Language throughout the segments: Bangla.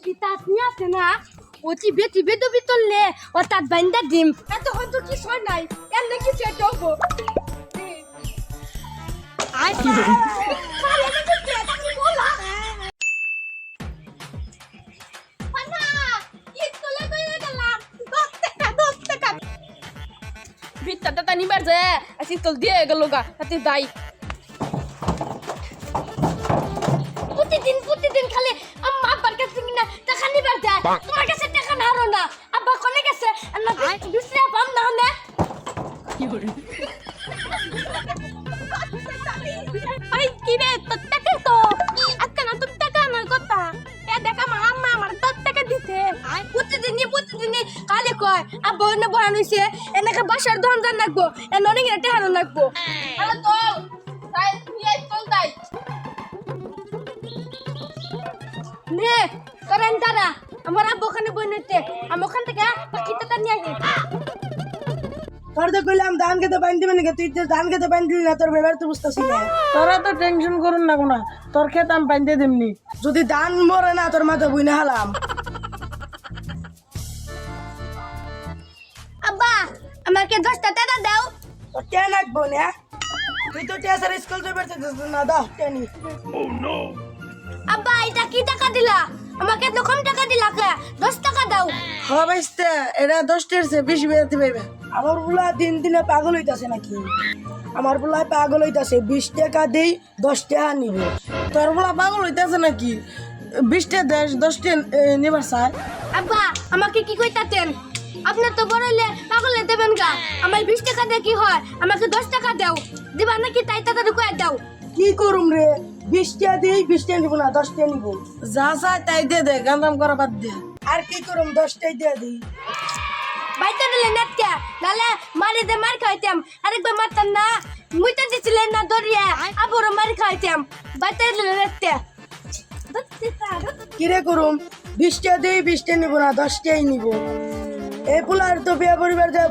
বিতাত নিয়ে আছে না ওটি বেটি বেদবি তুললে ও তার বাইন্দা ডিম তখন তো কি সয় নাই এর নাকি সে দেবো আই কি খালে নাকি পেটা কি বলা পানা ঈদ তোলে কইরা গেলাম 10 টাকা বিতাটা নিবার যায় আসি তোল দিয়ে গেল গা তাতে দাই প্রতিদিন খালি আম্মা আব্বার কাছে কিনা টাকা নিবার যায় তোমার কাছে টাকা না হারো না আব্বা কোনে গেছে না বিশ্রে পাম না না কি করে আই কি রে তোর টাকা তো আজকে না তোর টাকা আমার কথা এ দেখা মা আম্মা আমার তোর টাকা দিতে প্রতিদিন খালি কয় আব্বা অন্য বহান হইছে এনেকে বাসার ধন জান রাখবো এ অনেক টাকা হারো রাখবো হ্যালো তোল তাই নিয়ে তোল তাই নে করেন তারা আমার আব্বু ওখানে বই নিতে আমি ওখান থেকে পাখিটা নিয়ে আসি তোর তো কইলাম ধান খেতে পানি দিবেন নাকি তুই তো ধান খেতে পানি দিলি না তোর ব্যাপার তো বুঝতেছি না তোরা তো টেনশন করুন না কোনা তোর খেতে আমি পাইতে দেমনি যদি ধান মরে না তোর মাথা বুঝে হালাম আব্বা আমাকে 10 টাকা দাও তো টেন রাখবো না তুই তো টেসার স্কুল যাবে না দাও টেনি আব্বা এটা কি টাকা দিলা আমাকে তো কম টাকা দিলা কে 10 টাকা দাও হ্যাঁ ভাইস্তে এটা 10 টাকা সে বেশি বেরতে পাইবে আমার বুলা দিনে পাগল হইতাছে নাকি আমার বুলা পাগল হইতাছে 20 টাকা দেই 10 টাকা নিব তোর বলা পাগল হইতাছে নাকি 20 টাকা দেশ 10 টাকা নিবার চাই আব্বা আমাকে কি কইতাতেন আপনি তো বড়লে পাগলে দেবেন গা আমার 20 টাকা দিয়ে কি হয় আমাকে 10 টাকা দাও দিবা নাকি তাই তাড়াতাড়ি কই দাও কি করুম রে 20 টাকা দেই 20 টাকা নিব না 10 টাকা নিব যা চাই তাই দে দে গান্দাম করা বাদ দে আর কি করুম 10 টাকা দিয়ে দিই বাইতে দিলে নেটকে নালে মারি দে মার খাইতাম আরেকবার মারতাম না মুইতে দিছিলেন না দরিয়া আবারও মার খাইতাম বাইতে দিলে নেটকে কি রে করুম 20 টাকা দেই 20 টাকা নিব না 10 টাকাই নিব এই পুলার তো বিয়া পরিবার যা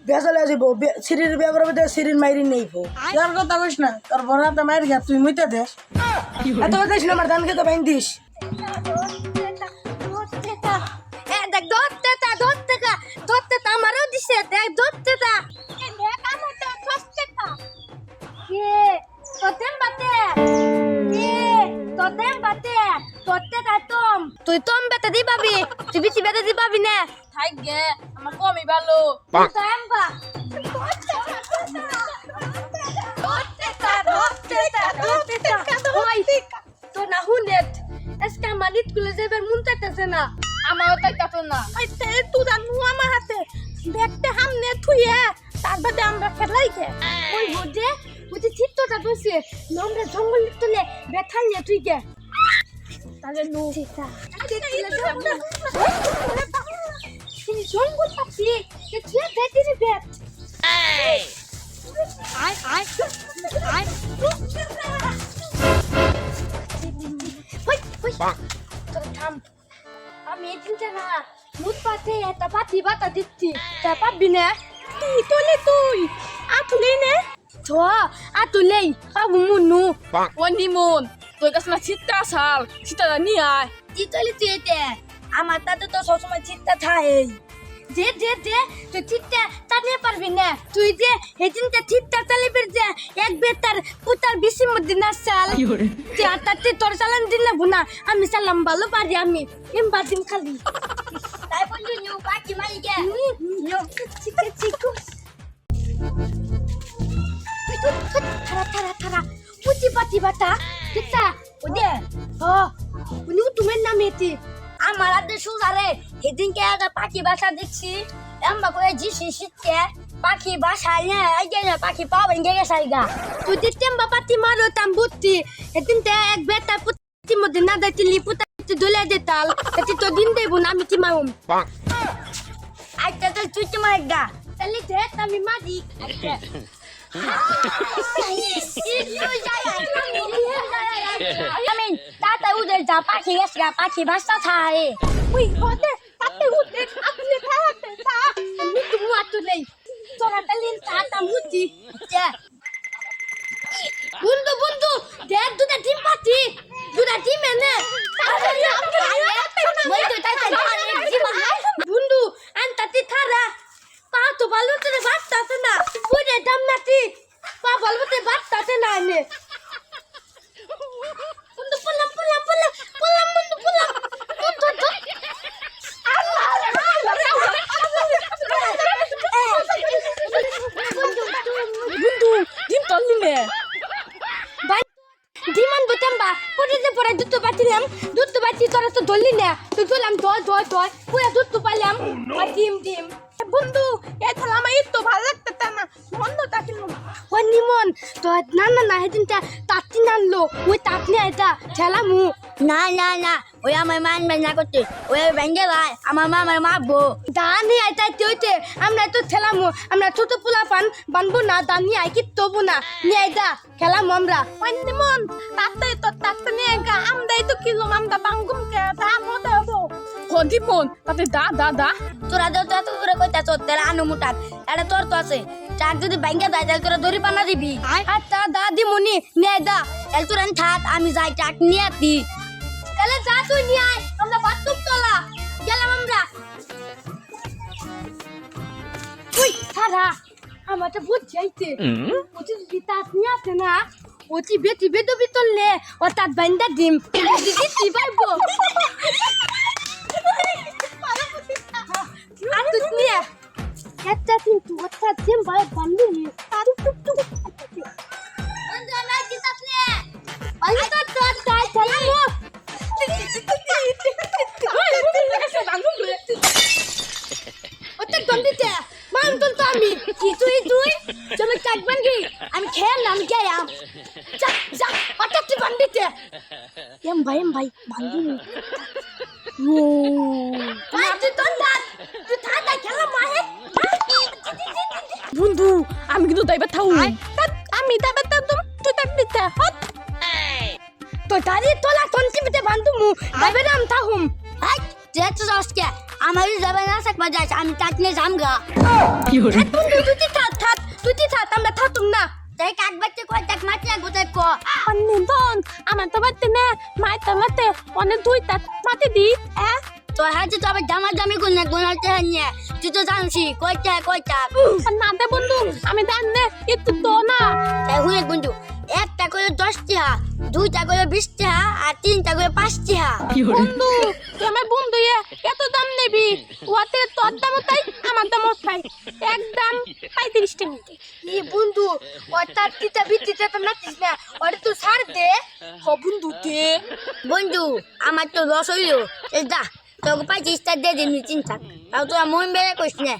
বেসালে যাবো সিরির বিয়া করবে তো সিরির মাইরি নেইব তোর কথা কইস না তোর বড় হাতে মাইর গা তুই মুইতে দেস এত কথা না আমার ধান খেতে বাইন দিস দেখ ধরতে আমারও দিছে দেখ ধরতে তুই তোম বেতে দি পাবি তুই বেশি বেতে দি পাবি না থাক গে আমার কমই ভালো তো না হুনেট আজকে আমার স্কুলে যাবার মন চাইতেছে না আমারও চাইতেছে না তুই জানু আমার হাতে দেখতে হামনে থুইয়া তার বাদে আমরা খেলাই গে ওই বুঝে চিত্তটা বসে আমরা জঙ্গল তুলে বেথাল নিয়ে তুই গে তাহলে নো জঙ্গল পাচ্ছি তুই দেখি বেত আয় আমি এদিনটা না মুখ পাতে একটা পাতি বাতা দিচ্ছি তা পাবি না তুই আতুলেই নে তো আতুলেই পাবু মুনু ওনি মন তোর কাছে না চিত্তা সাল চিত্তা নিয়ে আয় কি তলি তুই এতে আমার তাতে তো সবসময় চিত্তা থাকে যে তুই চিত্তা টানিয়ে পারবি না তুই যে এদিনটা চিত্তা চালিয়ে যে এক বেতার পুতার বেশি মধ্যে না চাল তুই আটাতে তোর চালান দিন না বুনা আমি চালাম ভালো পারি আমি এম বাদিম খালি তাই বলি নিউ বাকি মাই গে নিউ চিকু থারা পুচি পাতি বাতা কিতা ওদে উনি তুমি নাম এতি আমার আদে সুজারে এদিনকে একটা পাখি বাসা দেখছি এম্বা করে জিসি শীতকে পাখি বাসা নিয়ে আইগে পাখি পাবেন গেগে সাইগা তুই দিতেম্বা পাতি মারো তাম বুদ্ধি এদিনতে এক বেটা পুতি মধ্যে না দাইতিলি পুতা দলে দেতাল এতি তো দিন দেব না আমি কি মারুম আইটা তো তুই কি মারগা তাহলে দে আমি মারি আমি তাতা উদের যা পাখি গেছে পাখি বাসা থাকে ওই ওদের তাতে উদের আপনি থাকতে তা আমি তুমি আতুলে তোরা তালিন তাতা মুতি বন্ধু দেখ দুটা ডিম পাতি দুটা ডিম এনে তো ধরলি না তুই চলাম ধর পুরা দুধ তো পাইলাম ডিম বন্ধু এই খেলা আমার তো ভালো লাগতে না বন্ধ তাকিল ও নিমন তো না হেদিনটা তাঁতি নানলো ওই তাঁতনি এটা ঠেলামু না ওই আমার মানবে না করতে ওই ভেঙে ভাই আমার মা আমার মারবো দানি আইতা হইতে আমরা তো ঠেলামু আমরা ছোট পোলা পান বানবো না দানি আই কি তবু না নিয়ে আইতা খেলামু আমরা মন তাতে তো তাতে নিয়ে গা আমদাই তো কিলো আমদা বাঙ্গুম কে তা মতে হবো হদি মন তাতে দা তোরা তোরা কইতা চোর তেরা আনু মুটাক এটা তোর তো আছে চাক যদি ভেঙে যায় তাহলে তোরা দড়ি পানা দিবি আর তা দাদি মনি নিয়ে আইতা এল তোরা থাক আমি যাই চাক নিয়ে দি তাহলে যা তুই নিয়ে আয় আমরা বাথরুম তোলা গেলাম আমরা ওই সারা আমার তো বুঝ যাইতে ওটি যদি তাত নিয়ে আসে না ওটি বেটি বেদবি তুললে ও তাত বান্দা ডিম দিদি পারবো আর তুই নিয়ে একটা কিন্তু ওটা ডিম ভাই বান্ধি নি আর টুক বন্ধু না কি তাত নিয়ে আই তো তাই চালামু ওটা দন্ডিতে মান তো আমি কি তুই তুমি চাকবেন কি আমি খেয়ে নাম গেলাম যা ওটা তুই দন্ডিতে এম ভাই বান্ধি ও তুই তুই থাকা খেলা মাহে বন্ধু আমি কিন্তু দাইবা থাউ আমি দাইবা তা তুই তাক দিতে হট তো তারি তোলা তন্তিতে বান্ধুমু দাবেরাম তাহুম হাই যেতে যাসকে আমার যাবে না সাকবা যাস আমি চাক নিয়ে যামগা তুই থাক আমরা থাকুম না তাই কাক বাচ্চা কই তাক মাটি গোটাই কো নিদন আমার তো বাতে না মাতে অনেক দুই তাক মাটি দি তো হাতে তো আবার দামি গুনাতে হানিয়ে তুই তো জানছি কইটা না দে বন্ধু আমি জান না একটু তো না তাই হুয়ে বন্ধু একটা করে 10 টাকা দুইটা করে 20 টাকা আর তিনটা করে 5 টাকা বন্ধু তুই আমার বন্ধু এত দাম নেবি ওতে তোর দাম তাই আমার দাম তাই একদম 35 টাকা ই বন্ধু ওটা তিতা বিতিতে তো নাচিস না ওরে তুই ছাড় দে বন্ধু দে বন্ধু আমার তো লস হইলো এই যা তোকে 25 টাকা দিয়ে দিন চিন্তা তাও তো মন বেড়ে কইস না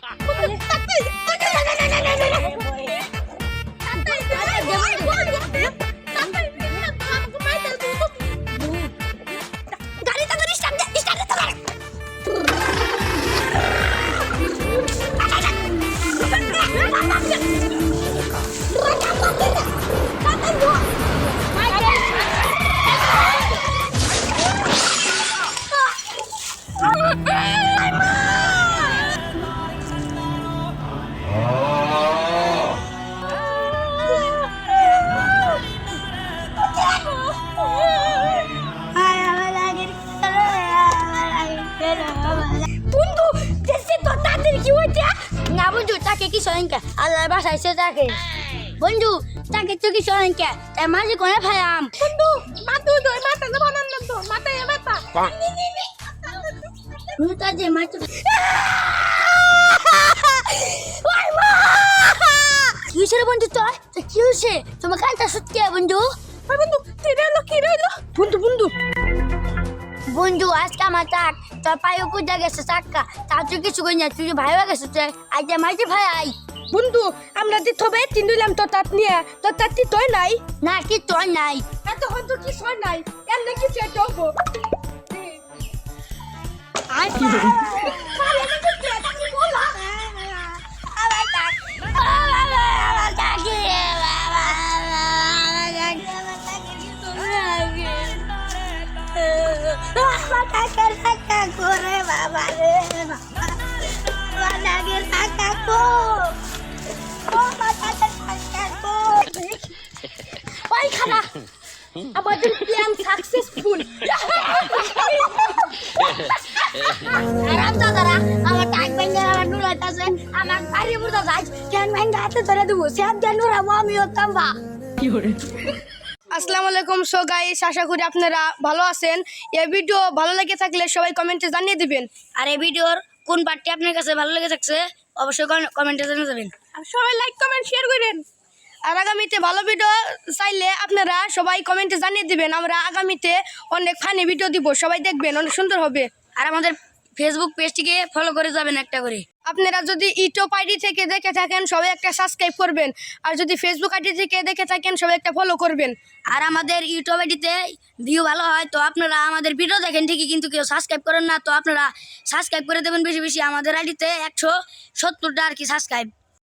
বন্ধু দেশে তো তাদের কি হইছে না বন্ধু তাকে কি সরেনকে আল্লাহ বাসাইছে তাকে বন্ধু তাকে তো কি সরেনকে তাই মাঝে কোনে ফায়াম বন্ধু মাতু দই মাথা না বানান না তো মাথা মাথা নুতা যে মাছ ওই মা কি হইছে রে বন্ধু তোর তো কি হইছে তোমার কানটা সুটকে বন্ধু বন্ধু কি রইলো বন্ধু বন্ধু আজকে আমার চাক তোর পায়ে পূজা গেছে চাক্কা তার তুই কিছু কই না তুই ভাই হয়ে গেছে আজ মাঝে ভাই আই বন্ধু আমরা দিতে হবে তিন দিলাম তো তাত নিয়ে তো তাতি তোই নাই না কি তোর নাই এত হয়তো কি সর নাই এর নাকি চেয়ে যাবো আই কি খালে না তো তুই বলা আমার চাক আমার চাকি করে বাবা রে লাগে কাকু ও মাথা কাকু ওই খানা আমাদের প্ল্যান সাকসেসফুল আরাম দাদারা আমার টাক ভেঙে আমার নুরাইতাছে আমার বাড়ি বুড়া যাই কেন ভেঙে হাতে ধরে দেবো সব দিয়ে নুরাবো আমি হতাম বা আসসালামু আলাইকুম সো গাইস আশা করি আপনারা ভালো আছেন এই ভিডিও ভালো লেগে থাকলে সবাই কমেন্টে জানিয়ে দিবেন আর এই ভিডিওর কোন পার্টটি আপনার কাছে ভালো লেগে থাকছে অবশ্যই কমেন্টে জানিয়ে যাবেন আর সবাই লাইক কমেন্ট শেয়ার করেন আর আগামীতে ভালো ভিডিও চাইলে আপনারা সবাই কমেন্টে জানিয়ে দিবেন, আমরা আগামীতে অনেক ফানি ভিডিও দিব, সবাই দেখবেন, অনেক সুন্দর হবে। আর আমাদের ফেসবুক পেজটিকে ফলো করে যাবেন একটা করে। আপনারা যদি ইউটিউব আইডি থেকে দেখে থাকেন সবাই একটা সাবস্ক্রাইব করবেন, আর যদি ফেসবুক আইডি থেকে দেখে থাকেন সবাই একটা ফলো করবেন। আর আমাদের ইউটিউব আইডিতে ভিউ ভালো হয় তো আপনারা আমাদের ভিডিও দেখেন ঠিকই, কিন্তু কেউ সাবস্ক্রাইব করেন না, তো আপনারা সাবস্ক্রাইব করে দেবেন বেশি বেশি। আমাদের আইডিতে 170টা আর কি সাবস্ক্রাইব।